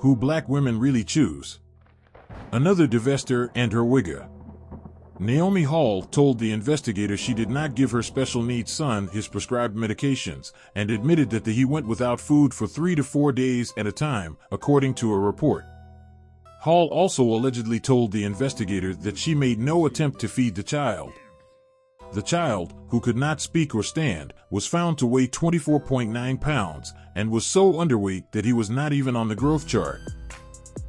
Who black women really choose. Another divester and her wigga. Naomi Hall told the investigator she did not give her special needs son his prescribed medications and admitted that he went without food for 3 to 4 days at a time, according to a report. Hall also allegedly told the investigator that she made no attempt to feed the child. The child, who could not speak or stand, was found to weigh 24.9 pounds and was so underweight that he was not even on the growth chart.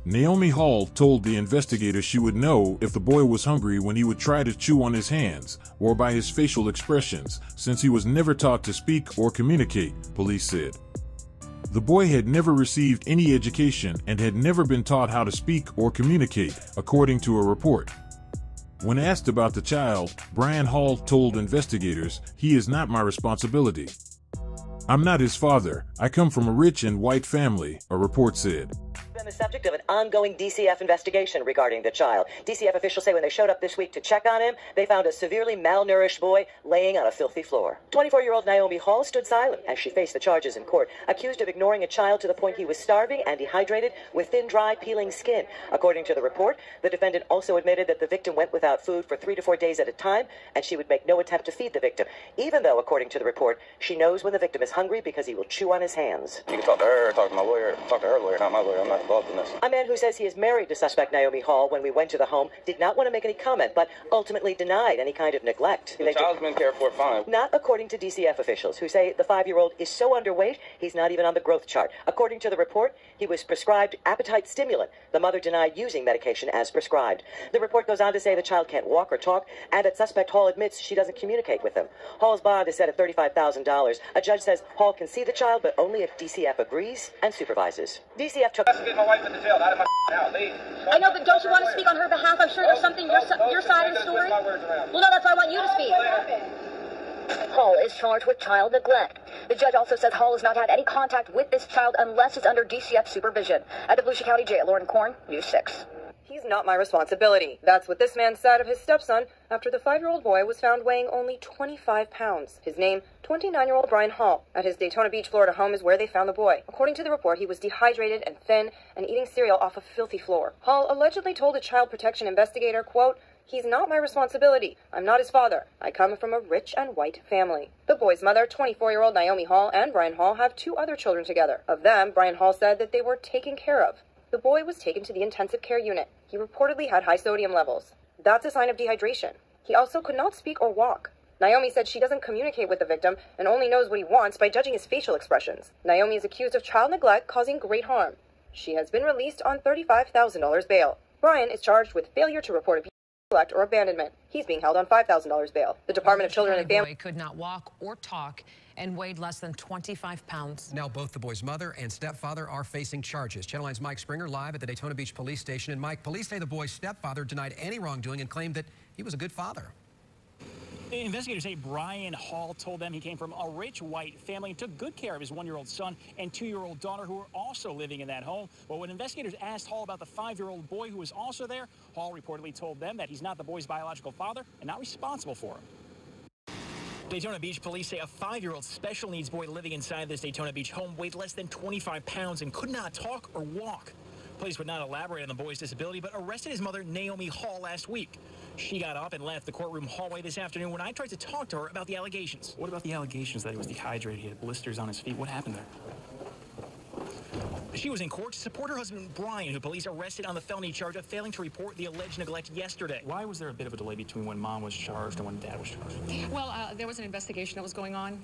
Naomi Hall told the investigator she would know if the boy was hungry when he would try to chew on his hands or by his facial expressions, since he was never taught to speak or communicate, police said. The boy had never received any education and had never been taught how to speak or communicate, according to a report. When asked about the child, Brian Hall told investigators, "He is not my responsibility. I'm not his father. I come from a rich and white family," a report said. Been the subject of an ongoing DCF investigation regarding the child. DCF officials say when they showed up this week to check on him, they found a severely malnourished boy laying on a filthy floor. 24-year-old Naomi Hall stood silent as she faced the charges in court, accused of ignoring a child to the point he was starving and dehydrated with thin, dry, peeling skin. According to the report, the defendant also admitted that the victim went without food for 3 to 4 days at a time, and she would make no attempt to feed the victim, even though, according to the report, she knows when the victim is hungry because he will chew on his hands. You can talk to her, talk to my lawyer, talk to her lawyer, not my lawyer. I'm not involved in this. A man who says he is married to suspect Naomi Hall when we went to the home did not want to make any comment, but ultimately denied any kind of neglect. The child's been cared for fine. Not according to DCF officials, who say the 5-year-old is so underweight, he's not even on the growth chart. According to the report, he was prescribed appetite stimulant. The mother denied using medication as prescribed. The report goes on to say the child can't walk or talk, and that suspect Hall admits she doesn't communicate with him. Hall's bond is set at $35,000. A judge says Hall can see the child, but only if DCF agrees and supervises. DCF took... Get my wife in the jail, out of my now, leave. I know, but don't you want to speak on her behalf? I'm sure there's something your side of the story. Well, no, that's why I want you to speak. Hall is charged with child neglect. The judge also says Hall has not had any contact with this child unless it's under DCF supervision. At the Volusia County Jail, Lauren Korn, News 6. He's not my responsibility. That's what this man said of his stepson after the 5-year-old boy was found weighing only 25 pounds. His name, 29-year-old Brian Hall. At his Daytona Beach, Florida home is where they found the boy. According to the report, he was dehydrated and thin and eating cereal off a filthy floor. Hall allegedly told a child protection investigator, quote, "He's not my responsibility. I'm not his father. I come from a rich and white family." The boy's mother, 24-year-old Naomi Hall, and Brian Hall have 2 other children together. Of them, Brian Hall said that they were taken care of. The boy was taken to the intensive care unit. He reportedly had high sodium levels. That's a sign of dehydration. He also could not speak or walk. Naomi said she doesn't communicate with the victim and only knows what he wants by judging his facial expressions. Naomi is accused of child neglect causing great harm. She has been released on $35,000 bail. Brian is charged with failure to report abuse, neglect, or abandonment. He's being held on $5,000 bail. The Department of Children and Family could not walk or talk and weighed less than 25 pounds. Now both the boy's mother and stepfather are facing charges. Channel 9's Mike Springer live at the Daytona Beach Police Station. And Mike, police say the boy's stepfather denied any wrongdoing and claimed that he was a good father. Investigators say Brian Hall told them he came from a rich white family and took good care of his 1-year-old son and 2-year-old daughter who were also living in that home. Well, when investigators asked Hall about the 5-year-old boy who was also there, Hall reportedly told them that he's not the boy's biological father and not responsible for him. Daytona Beach police say a 5-year-old special needs boy living inside this Daytona Beach home weighed less than 25 pounds and could not talk or walk. Police would not elaborate on the boy's disability, but arrested his mother, Naomi Hall, last week. She got up and left the courtroom hallway this afternoon when I tried to talk to her about the allegations. What about the allegations that he was dehydrated, he had blisters on his feet? What happened there? She was in court to support her husband, Brian, who police arrested on the felony charge of failing to report the alleged neglect yesterday. Why was there a bit of a delay between when mom was charged and when dad was charged? Well, there was an investigation that was going on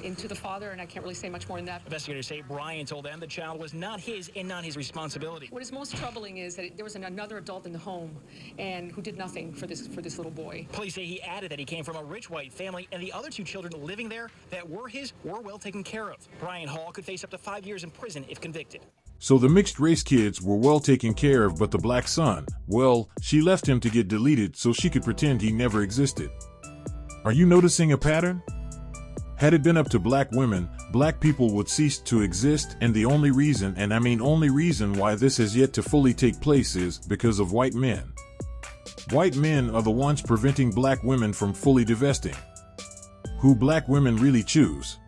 into the father, and I can't really say much more than that. Investigators say Brian told them the child was not his and not his responsibility. What is most troubling is that there was another adult in the home and who did nothing for this little boy. Police say he added that he came from a rich white family and the other 2 children living there that were his were well taken care of. Brian Hall could face up to 5 years in prison if convicted. So the mixed-race kids were well taken care of, but the black son, well, she left him to get deleted so she could pretend he never existed. Are you noticing a pattern? Had it been up to black women, black people would cease to exist, and the only reason, and I mean only reason, why this has yet to fully take place is because of white men. White men are the ones preventing black women from fully divesting. Who black women really choose.